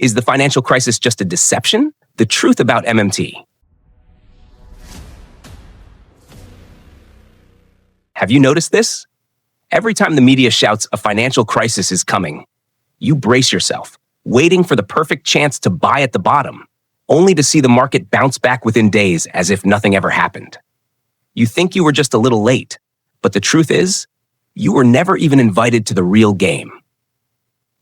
Is the financial crisis just a deception? The truth about MMT. Have you noticed this? Every time the media shouts a financial crisis is coming, you brace yourself, waiting for the perfect chance to buy at the bottom, only to see the market bounce back within days as if nothing ever happened. You think you were just a little late, but the truth is, you were never even invited to the real game.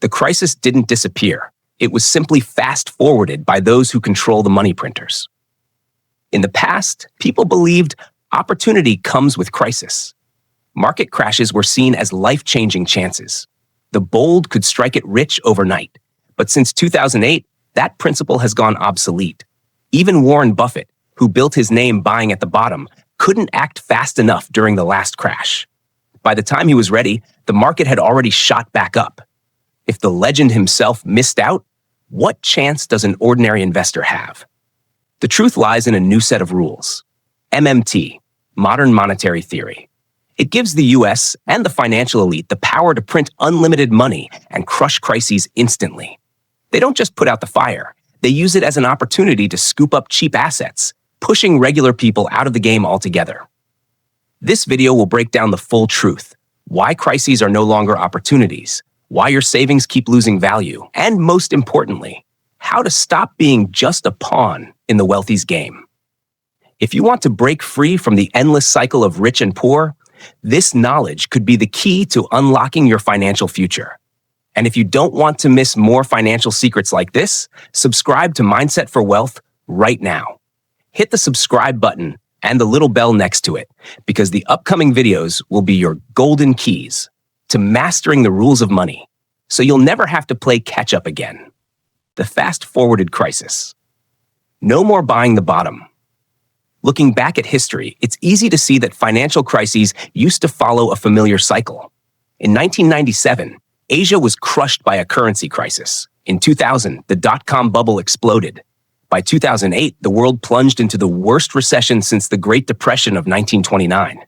The crisis didn't disappear. It was simply fast-forwarded by those who control the money printers. In the past, people believed opportunity comes with crisis. Market crashes were seen as life-changing chances. The bold could strike it rich overnight. But since 2008, that principle has gone obsolete. Even Warren Buffett, who built his name buying at the bottom, couldn't act fast enough during the last crash. By the time he was ready, the market had already shot back up. If the legend himself missed out, what chance does an ordinary investor have? The truth lies in a new set of rules. MMT, Modern Monetary Theory. It gives the US and the financial elite the power to print unlimited money and crush crises instantly. They don't just put out the fire, they use it as an opportunity to scoop up cheap assets, pushing regular people out of the game altogether. This video will break down the full truth, why crises are no longer opportunities, why your savings keep losing value, and most importantly, how to stop being just a pawn in the wealthy's game. If you want to break free from the endless cycle of rich and poor, this knowledge could be the key to unlocking your financial future. And if you don't want to miss more financial secrets like this, subscribe to Mindset for Wealth right now. Hit the subscribe button and the little bell next to it, because the upcoming videos will be your golden keys to mastering the rules of money, so you'll never have to play catch-up again. The fast-forwarded crisis. No more buying the bottom. Looking back at history, it's easy to see that financial crises used to follow a familiar cycle. In 1997, Asia was crushed by a currency crisis. In 2000, the dot-com bubble exploded. By 2008, the world plunged into the worst recession since the Great Depression of 1929.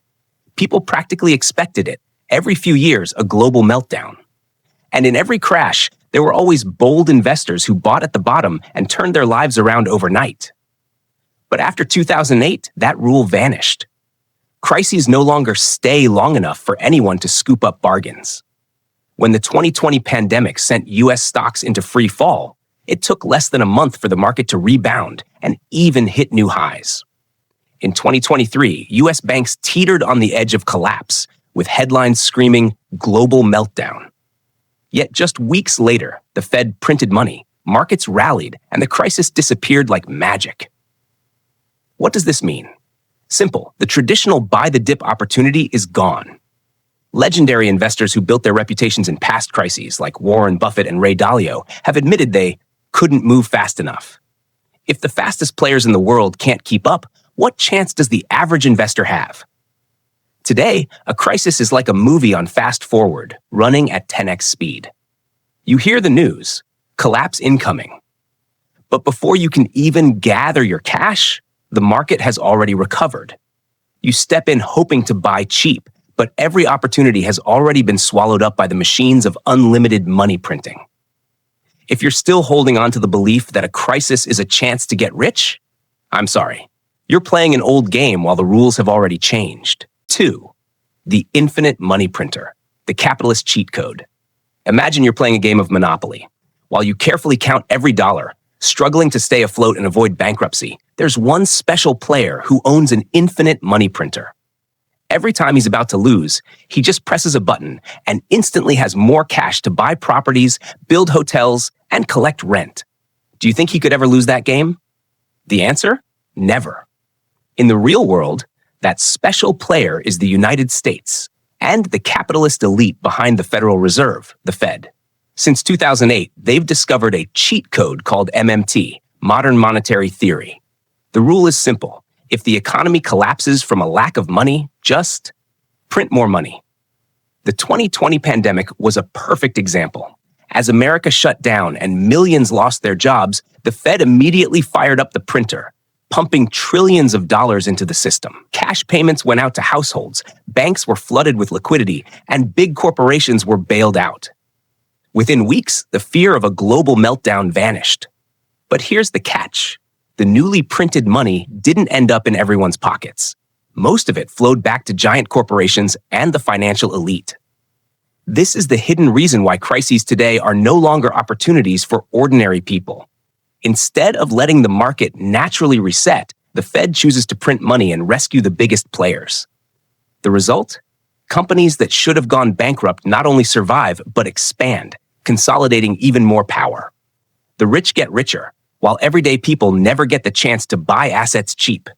People practically expected it. Every few years, a global meltdown. And in every crash, there were always bold investors who bought at the bottom and turned their lives around overnight. But after 2008, that rule vanished. Crises no longer stay long enough for anyone to scoop up bargains. When the 2020 pandemic sent US stocks into free fall, it took less than a month for the market to rebound and even hit new highs. In 2023, US banks teetered on the edge of collapse, with headlines screaming, "Global meltdown." Yet just weeks later, the Fed printed money, markets rallied, and the crisis disappeared like magic. What does this mean? Simple. The traditional buy-the-dip opportunity is gone. Legendary investors who built their reputations in past crises, like Warren Buffett and Ray Dalio, have admitted they couldn't move fast enough. If the fastest players in the world can't keep up, what chance does the average investor have? Today, a crisis is like a movie on fast forward, running at 10x speed. You hear the news, collapse incoming. But before you can even gather your cash, the market has already recovered. You step in hoping to buy cheap, but every opportunity has already been swallowed up by the machines of unlimited money printing. If you're still holding on to the belief that a crisis is a chance to get rich, I'm sorry. You're playing an old game while the rules have already changed. 2. The infinite money printer, the capitalist cheat code. Imagine you're playing a game of Monopoly. While you carefully count every dollar, struggling to stay afloat and avoid bankruptcy, there's one special player who owns an infinite money printer. Every time he's about to lose, he just presses a button and instantly has more cash to buy properties, build hotels, and collect rent. Do you think he could ever lose that game? The answer? Never. In the real world, that special player is the United States and the capitalist elite behind the Federal Reserve, the Fed. Since 2008, they've discovered a cheat code called MMT, Modern Monetary Theory. The rule is simple. If the economy collapses from a lack of money, just print more money. The 2020 pandemic was a perfect example. As America shut down and millions lost their jobs, the Fed immediately fired up the printer, pumping trillions of dollars into the system. Cash payments went out to households, banks were flooded with liquidity, and big corporations were bailed out. Within weeks, the fear of a global meltdown vanished. But here's the catch. The newly printed money didn't end up in everyone's pockets. Most of it flowed back to giant corporations and the financial elite. This is the hidden reason why crises today are no longer opportunities for ordinary people. Instead of letting the market naturally reset, the Fed chooses to print money and rescue the biggest players. The result? Companies that should have gone bankrupt not only survive, but expand, consolidating even more power. The rich get richer, while everyday people never get the chance to buy assets cheap.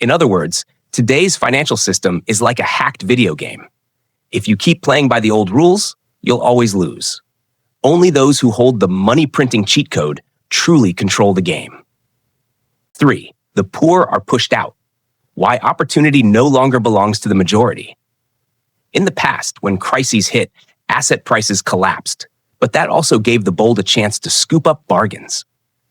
In other words, today's financial system is like a hacked video game. If you keep playing by the old rules, you'll always lose. Only those who hold the money-printing cheat code truly control the game. 3. The poor are pushed out. Why opportunity no longer belongs to the majority. In the past, when crises hit, asset prices collapsed, but that also gave the bold a chance to scoop up bargains.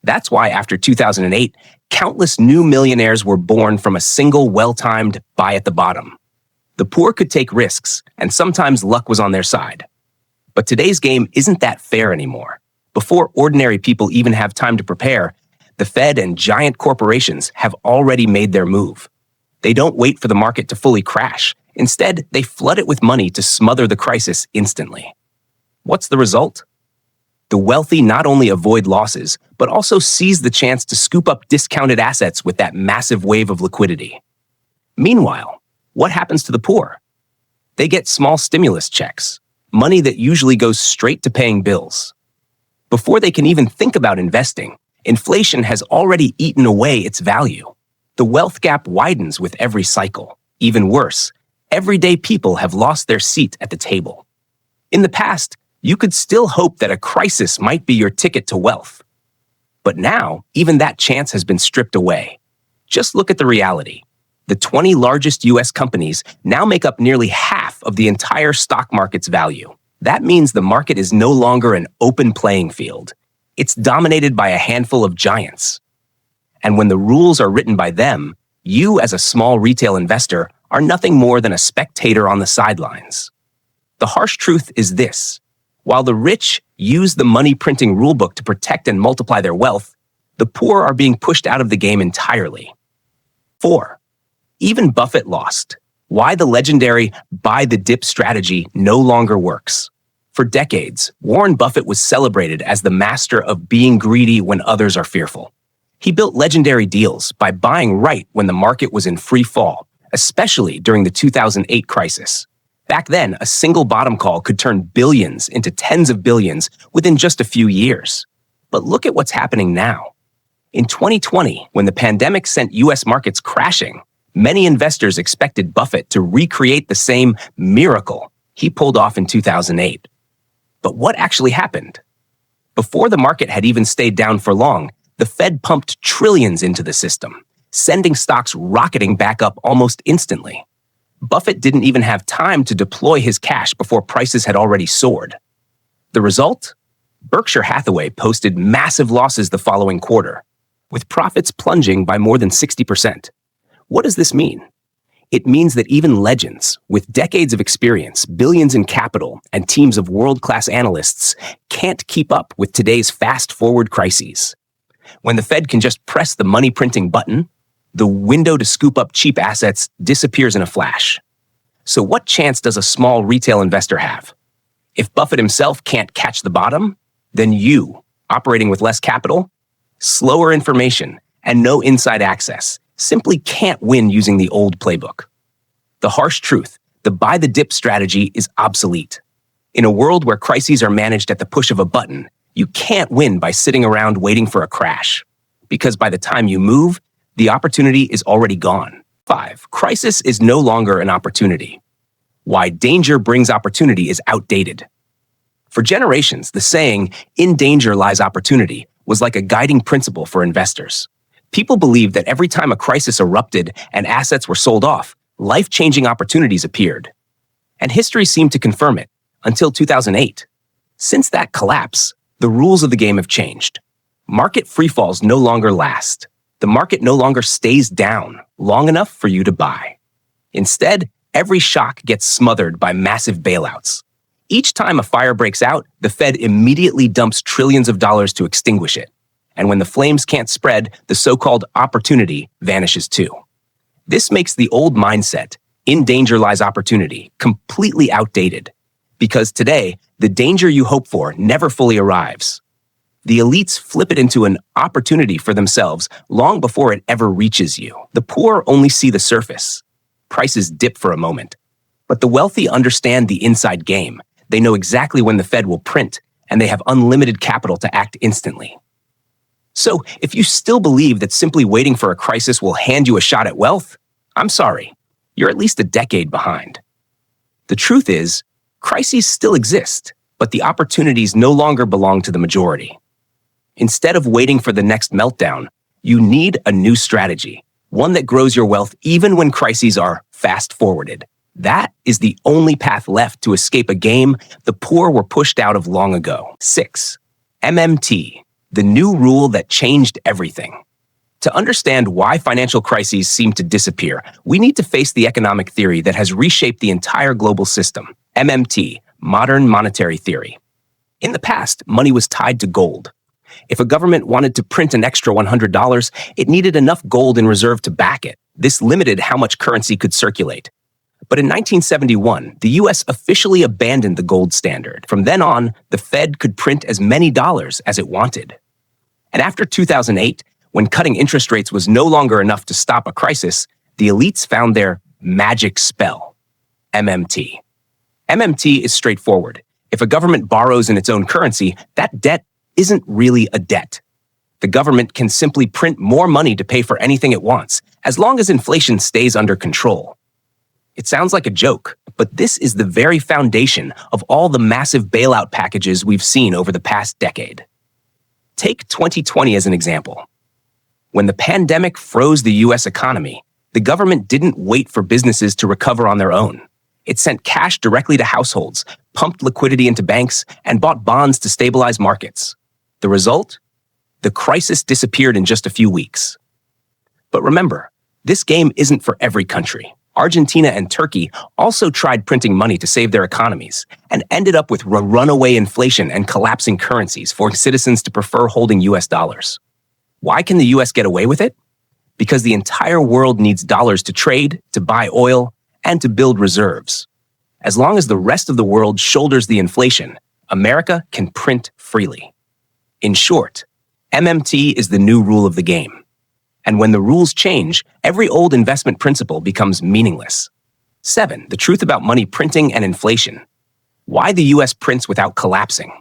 That's why after 2008, countless new millionaires were born from a single well-timed buy at the bottom. The poor could take risks, and sometimes luck was on their side. But today's game isn't that fair anymore. Before ordinary people even have time to prepare, the Fed and giant corporations have already made their move. They don't wait for the market to fully crash. Instead, they flood it with money to smother the crisis instantly. What's the result? The wealthy not only avoid losses, but also seize the chance to scoop up discounted assets with that massive wave of liquidity. Meanwhile, what happens to the poor? They get small stimulus checks, money that usually goes straight to paying bills. Before they can even think about investing, inflation has already eaten away its value. The wealth gap widens with every cycle. Even worse, everyday people have lost their seat at the table. In the past, you could still hope that a crisis might be your ticket to wealth. But now, even that chance has been stripped away. Just look at the reality. The 20 largest U.S. companies now make up nearly half of the entire stock market's value. That means the market is no longer an open playing field. It's dominated by a handful of giants. And when the rules are written by them, you as a small retail investor are nothing more than a spectator on the sidelines. The harsh truth is this. While the rich use the money printing rulebook to protect and multiply their wealth, the poor are being pushed out of the game entirely. 4. Even Buffett lost. Why the legendary buy the dip strategy no longer works. For decades, Warren Buffett was celebrated as the master of being greedy when others are fearful. He built legendary deals by buying right when the market was in free fall, especially during the 2008 crisis. Back then, a single bottom call could turn billions into tens of billions within just a few years. But look at what's happening now. In 2020, when the pandemic sent U.S. markets crashing, many investors expected Buffett to recreate the same miracle he pulled off in 2008. But what actually happened? Before the market had even stayed down for long, the Fed pumped trillions into the system, sending stocks rocketing back up almost instantly. Buffett didn't even have time to deploy his cash before prices had already soared. The result? Berkshire Hathaway posted massive losses the following quarter, with profits plunging by more than 60%. What does this mean? It means that even legends, with decades of experience, billions in capital, and teams of world-class analysts, can't keep up with today's fast-forward crises. When the Fed can just press the money-printing button, the window to scoop up cheap assets disappears in a flash. So what chance does a small retail investor have? If Buffett himself can't catch the bottom, then you, operating with less capital, slower information, and no inside access, simply can't win using the old playbook. The harsh truth, the buy the dip strategy is obsolete. In a world where crises are managed at the push of a button, you can't win by sitting around waiting for a crash. Because by the time you move, the opportunity is already gone. 5. Crisis is no longer an opportunity. Why danger brings opportunity is outdated. For generations, the saying, "in danger lies opportunity," was like a guiding principle for investors. People believed that every time a crisis erupted and assets were sold off, life-changing opportunities appeared. And history seemed to confirm it, until 2008. Since that collapse, the rules of the game have changed. Market freefalls no longer last. The market no longer stays down long enough for you to buy. Instead, every shock gets smothered by massive bailouts. Each time a fire breaks out, the Fed immediately dumps trillions of dollars to extinguish it. And when the flames can't spread, the so-called opportunity vanishes too. This makes the old mindset, in danger lies opportunity, completely outdated. Because today, the danger you hope for never fully arrives. The elites flip it into an opportunity for themselves long before it ever reaches you. The poor only see the surface. Prices dip for a moment. But the wealthy understand the inside game. They know exactly when the Fed will print, and they have unlimited capital to act instantly. So, if you still believe that simply waiting for a crisis will hand you a shot at wealth, I'm sorry, you're at least a decade behind. The truth is, crises still exist, but the opportunities no longer belong to the majority. Instead of waiting for the next meltdown, you need a new strategy, one that grows your wealth even when crises are fast-forwarded. That is the only path left to escape a game the poor were pushed out of long ago. 6. MMT, the new rule that changed everything. To understand why financial crises seem to disappear, we need to face the economic theory that has reshaped the entire global system. MMT, modern monetary theory. In the past, money was tied to gold. If a government wanted to print an extra $100, it needed enough gold in reserve to back it. This limited how much currency could circulate. But in 1971, the US officially abandoned the gold standard. From then on, the Fed could print as many dollars as it wanted. And after 2008, when cutting interest rates was no longer enough to stop a crisis, the elites found their magic spell, MMT. MMT is straightforward. If a government borrows in its own currency, that debt isn't really a debt. The government can simply print more money to pay for anything it wants, as long as inflation stays under control. It sounds like a joke, but this is the very foundation of all the massive bailout packages we've seen over the past decade. Take 2020 as an example. When the pandemic froze the US economy, the government didn't wait for businesses to recover on their own. It sent cash directly to households, pumped liquidity into banks, and bought bonds to stabilize markets. The result? The crisis disappeared in just a few weeks. But remember, this game isn't for every country. Argentina and Turkey also tried printing money to save their economies and ended up with runaway inflation and collapsing currencies, forcing citizens to prefer holding US dollars. Why can the US get away with it? Because the entire world needs dollars to trade, to buy oil, and to build reserves. As long as the rest of the world shoulders the inflation, America can print freely. In short, MMT is the new rule of the game. And when the rules change, every old investment principle becomes meaningless. 7. The truth about money printing and inflation. Why the US prints without collapsing.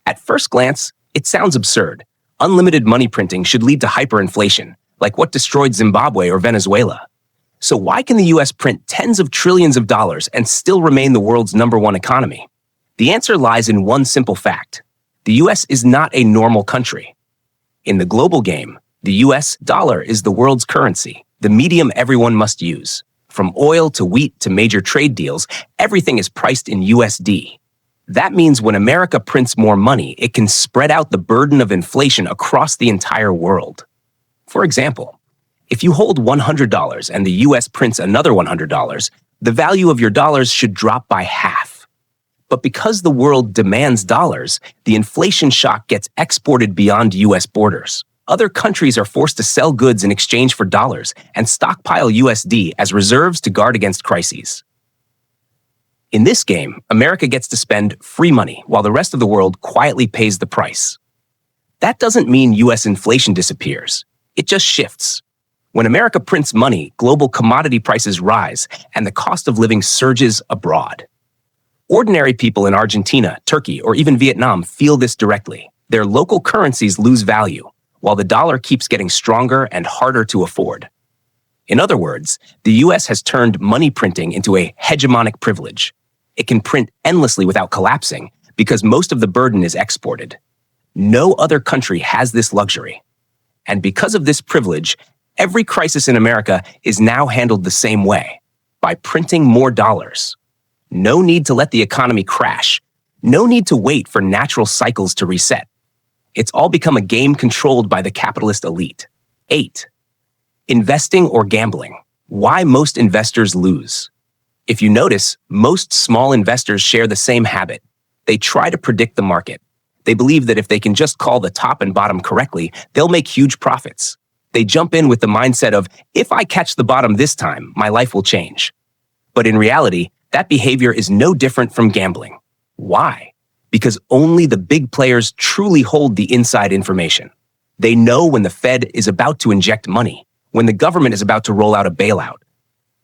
At first glance, it sounds absurd. Unlimited money printing should lead to hyperinflation, like what destroyed Zimbabwe or Venezuela. So why can the US print tens of trillions of dollars and still remain the world's #1 economy? The answer lies in one simple fact. The US is not a normal country. In the global game, the US dollar is the world's currency, the medium everyone must use. From oil to wheat to major trade deals, everything is priced in USD. That means when America prints more money, it can spread out the burden of inflation across the entire world. For example, if you hold $100 and the US prints another $100, the value of your dollars should drop by half. But because the world demands dollars, the inflation shock gets exported beyond US borders. Other countries are forced to sell goods in exchange for dollars and stockpile USD as reserves to guard against crises. In this game, America gets to spend free money while the rest of the world quietly pays the price. That doesn't mean US inflation disappears. It just shifts. When America prints money, global commodity prices rise and the cost of living surges abroad. Ordinary people in Argentina, Turkey, or even Vietnam feel this directly. Their local currencies lose value, while the dollar keeps getting stronger and harder to afford. In other words, the US has turned money printing into a hegemonic privilege. It can print endlessly without collapsing because most of the burden is exported. No other country has this luxury. And because of this privilege, every crisis in America is now handled the same way, by printing more dollars. No need to let the economy crash. No need to wait for natural cycles to reset. It's all become a game controlled by the capitalist elite. 8. Investing or gambling. Why most investors lose. If you notice, most small investors share the same habit. They try to predict the market. They believe that if they can just call the top and bottom correctly, they'll make huge profits. They jump in with the mindset of, if I catch the bottom this time, my life will change. But in reality, that behavior is no different from gambling. Why? Because only the big players truly hold the inside information. They know when the Fed is about to inject money, when the government is about to roll out a bailout.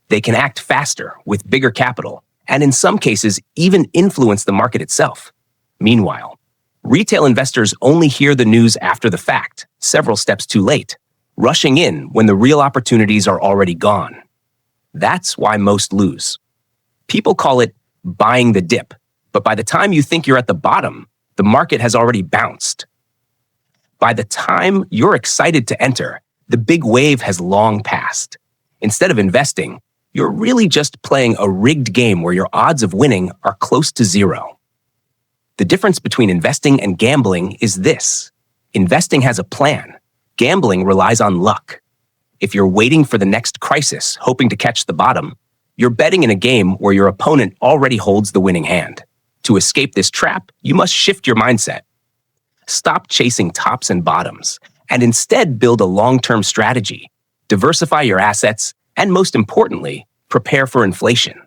They can act faster, with bigger capital, and in some cases, even influence the market itself. Meanwhile, retail investors only hear the news after the fact, several steps too late, rushing in when the real opportunities are already gone. That's why most lose. People call it buying the dip, but by the time you think you're at the bottom, the market has already bounced. By the time you're excited to enter, the big wave has long passed. Instead of investing, you're really just playing a rigged game where your odds of winning are close to zero. The difference between investing and gambling is this. Investing has a plan. Gambling relies on luck. If you're waiting for the next crisis, hoping to catch the bottom, you're betting in a game where your opponent already holds the winning hand. To escape this trap, you must shift your mindset. Stop chasing tops and bottoms, and instead build a long-term strategy. Diversify your assets, and most importantly, prepare for inflation.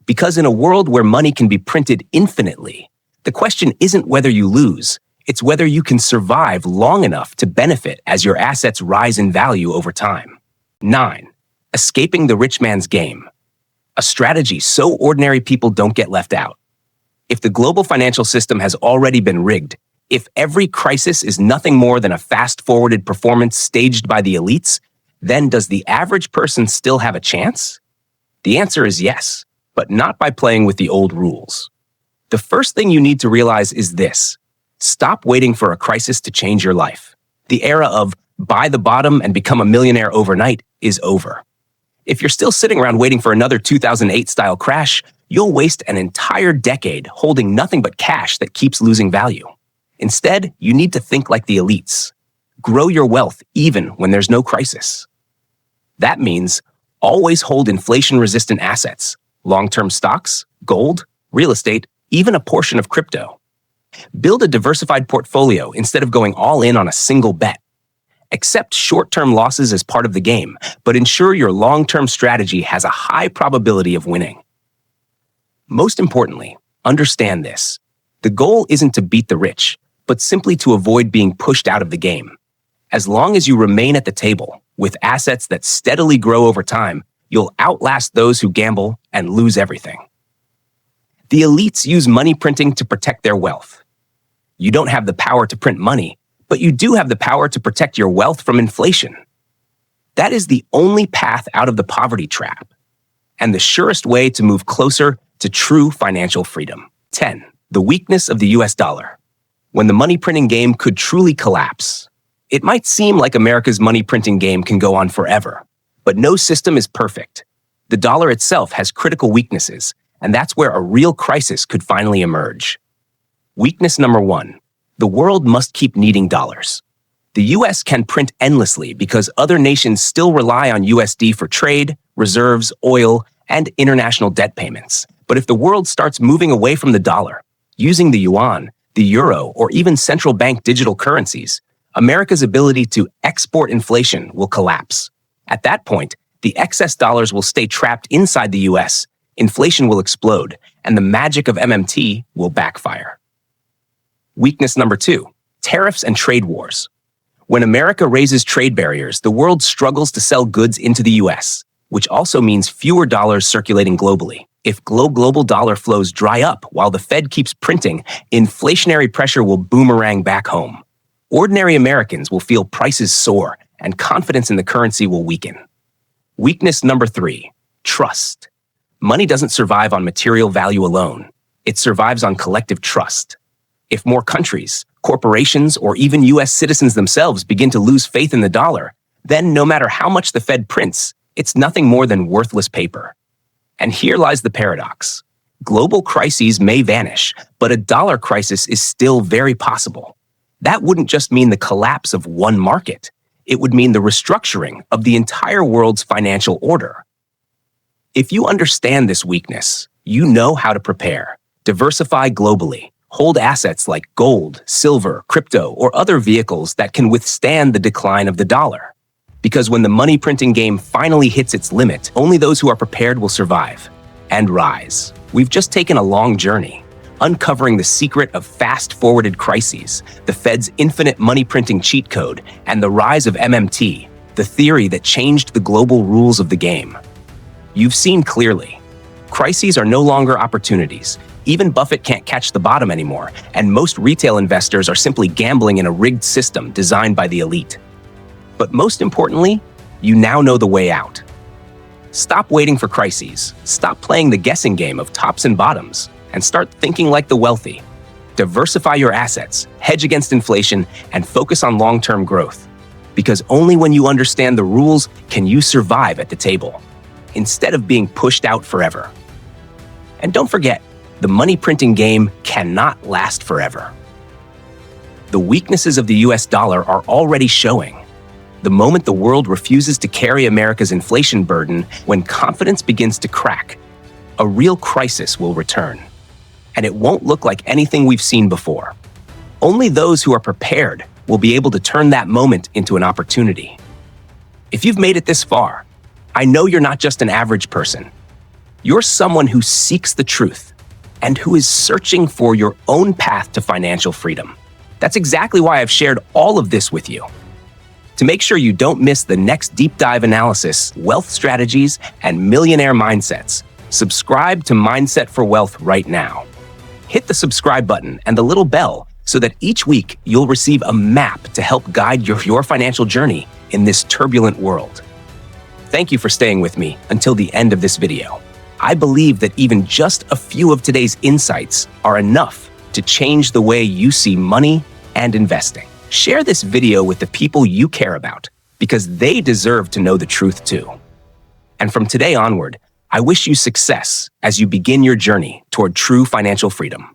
Because in a world where money can be printed infinitely, the question isn't whether you lose, it's whether you can survive long enough to benefit as your assets rise in value over time. 9. Escaping the rich man's game. A strategy so ordinary people don't get left out. If the global financial system has already been rigged, if every crisis is nothing more than a fast-forwarded performance staged by the elites, then does the average person still have a chance? The answer is yes, but not by playing with the old rules. The first thing you need to realize is this. Stop waiting for a crisis to change your life. The era of buy the bottom and become a millionaire overnight is over. If you're still sitting around waiting for another 2008-style crash, you'll waste an entire decade holding nothing but cash that keeps losing value. Instead, you need to think like the elites. Grow your wealth even when there's no crisis. That means always hold inflation-resistant assets, long-term stocks, gold, real estate, even a portion of crypto. Build a diversified portfolio instead of going all in on a single bet. Accept short-term losses as part of the game, but ensure your long-term strategy has a high probability of winning. Most importantly, understand this. The goal isn't to beat the rich, but simply to avoid being pushed out of the game. As long as you remain at the table, with assets that steadily grow over time, you'll outlast those who gamble and lose everything. The elites use money printing to protect their wealth. You don't have the power to print money, but you do have the power to protect your wealth from inflation. That is the only path out of the poverty trap, and the surest way to move closer to true financial freedom. 10. The weakness of the US dollar. When the money printing game could truly collapse. It might seem like America's money printing game can go on forever, but no system is perfect. The dollar itself has critical weaknesses, and that's where a real crisis could finally emerge. Weakness number 1. The world must keep needing dollars. The US can print endlessly because other nations still rely on USD for trade, reserves, oil, and international debt payments. But if the world starts moving away from the dollar, using the yuan, the euro, or even central bank digital currencies, America's ability to export inflation will collapse. At that point, the excess dollars will stay trapped inside the US, inflation will explode, and the magic of MMT will backfire. Weakness number 2, tariffs and trade wars. When America raises trade barriers, the world struggles to sell goods into the US, which also means fewer dollars circulating globally. If global dollar flows dry up while the Fed keeps printing, inflationary pressure will boomerang back home. Ordinary Americans will feel prices soar and confidence in the currency will weaken. Weakness number 3, trust. Money doesn't survive on material value alone. It survives on collective trust. If more countries, corporations, or even US citizens themselves begin to lose faith in the dollar, then no matter how much the Fed prints, it's nothing more than worthless paper. And here lies the paradox. Global crises may vanish, but a dollar crisis is still very possible. That wouldn't just mean the collapse of one market. It would mean the restructuring of the entire world's financial order. If you understand this weakness, you know how to prepare. Diversify globally. Hold assets like gold, silver, crypto, or other vehicles that can withstand the decline of the dollar. Because when the money printing game finally hits its limit, only those who are prepared will survive and rise. We've just taken a long journey, uncovering the secret of fast-forwarded crises, the Fed's infinite money printing cheat code, and the rise of MMT, the theory that changed the global rules of the game. You've seen clearly. Crises are no longer opportunities. Even Buffett can't catch the bottom anymore, and most retail investors are simply gambling in a rigged system designed by the elite. But most importantly, you now know the way out. Stop waiting for crises. Stop playing the guessing game of tops and bottoms, and start thinking like the wealthy. Diversify your assets, hedge against inflation, and focus on long-term growth. Because only when you understand the rules can you survive at the table, instead of being pushed out forever. And don't forget, the money printing game cannot last forever. The weaknesses of the US dollar are already showing. The moment the world refuses to carry America's inflation burden, when confidence begins to crack, a real crisis will return. And it won't look like anything we've seen before. Only those who are prepared will be able to turn that moment into an opportunity. If you've made it this far, I know you're not just an average person. You're someone who seeks the truth and who is searching for your own path to financial freedom. That's exactly why I've shared all of this with you. To make sure you don't miss the next deep dive analysis, wealth strategies, and millionaire mindsets, subscribe to Mindset for Wealth right now. Hit the subscribe button and the little bell so that each week you'll receive a map to help guide your financial journey in this turbulent world. Thank you for staying with me until the end of this video. I believe that even just a few of today's insights are enough to change the way you see money and investing. Share this video with the people you care about because they deserve to know the truth too. And from today onward, I wish you success as you begin your journey toward true financial freedom.